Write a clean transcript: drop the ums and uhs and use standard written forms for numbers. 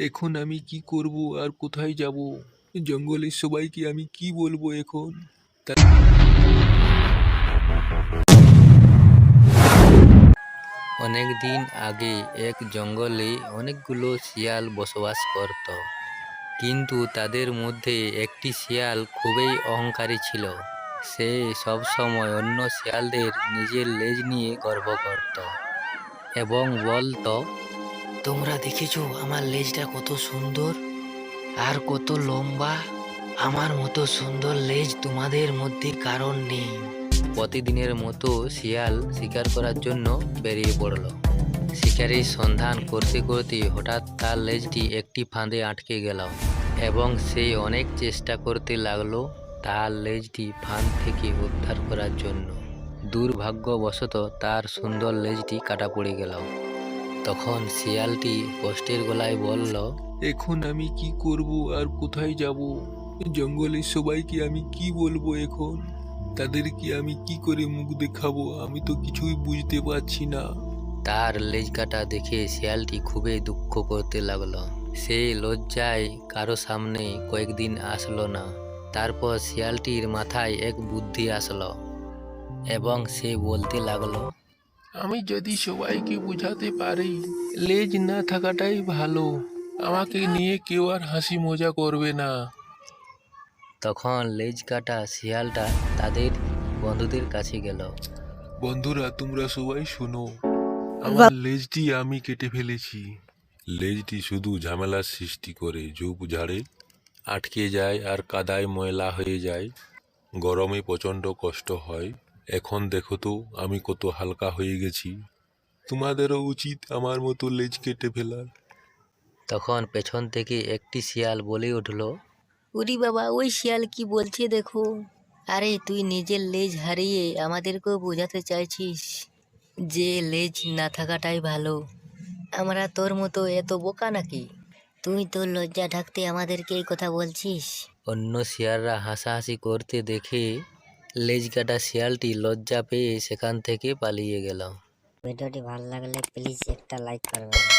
এখন আমি কি করব আর কোথায় যাব? জঙ্গলের সবাইকে আমি কি বলবো এখন? অনেক দিন আগে এক জঙ্গলে অনেকগুলো শিয়াল বসবাস করত, কিন্তু তাদের মধ্যে একটি শিয়াল খুবই অহংকারী ছিল। সে সব সময় অন্য শিয়ালদের নিজের লেজ নিয়ে গর্ব করত এবং বলতো, তোমরা দেখেছো আমার লেজটা কত সুন্দর আর কত লম্বা? আমার মতো সুন্দর লেজ তোমাদের মধ্যে কারণ নেই। প্রতিদিনের মতো শিয়াল শিকার করার জন্য বেরিয়ে পড়ল। শিকারির সন্ধান করতে করতে হঠাৎ তার লেজটি একটি ফাঁদে আটকে গেল এবং সে অনেক চেষ্টা করতে লাগলো তার লেজটি ফাঁদ থেকে উদ্ধার করার জন্য। দুর্ভাগ্যবশত তার সুন্দর লেজটি কাটা পড়ে গেল। তখন শিয়ালটি কষ্টের গলায় বলল, এখন আমি কি করব আর কোথায় যাব? জঙ্গলের সবাইকে আমি কি বলবো এখন? তাদেরকে আমি কি করে মুখ দেখাবো? আমি তো কিছুই বুঝতে পারছি না। তার লেজ কাটা দেখে শিয়ালটি খুবই দুঃখ করতে লাগলো। সে লজ্জায় কারো সামনে কয়েকদিন আসলো না। তারপর শিয়ালটির মাথায় এক বুদ্ধি আসলো এবং সে বলতে লাগলো, আমি যদি সবাইকে বোঝাতে পারি লেজ না থাকাটাই ভালো, আমাকে নিয়ে কেউ আর হাসি মজা করবে না। তখন লেজ কাটা শিয়ালটা তাদের বন্ধুদের কাছে গেল। বন্ধুরা, তোমরা সবাই শোনো, আমার লেজটি আমি কেটে ফেলেছি। লেজটি শুধু ঝামেলার সৃষ্টি করে, ঝোপঝাড়ে আটকে যায় আর কাদায় ময়লা হয়ে যায়। গরমে প্রচণ্ড কষ্ট হয়। এখন দেখো তো আমি কত হালকা হয়ে গেছি। তোমাদেরও উচিত আমার মতো লেজ কেটে ফেলার। তখন পেছন থেকে একটি শিয়াল বলে উঠল, উরি বাবা, ওই শিয়াল কি বলছে দেখো। আরে তুই নিজের লেজ হারিয়ে আমাদেরকেও বোঝাতে চাইছিস যে লেজ না থাকাটাই ভালো? আমরা তোর মতো এত বোকা নাকি? তুই তোর লজ্জা ঢাকতে আমাদেরকে এই কথা বলছিস? অন্য শিয়ালরা হাসাহাসি করতে দেখে লেজ কাটা শিয়ালটি লজ্জা পেয়ে সেখান থেকে পালিয়ে গেল। ভিডিওটি ভালো লাগলে প্লিজ একটা লাইক করবেন।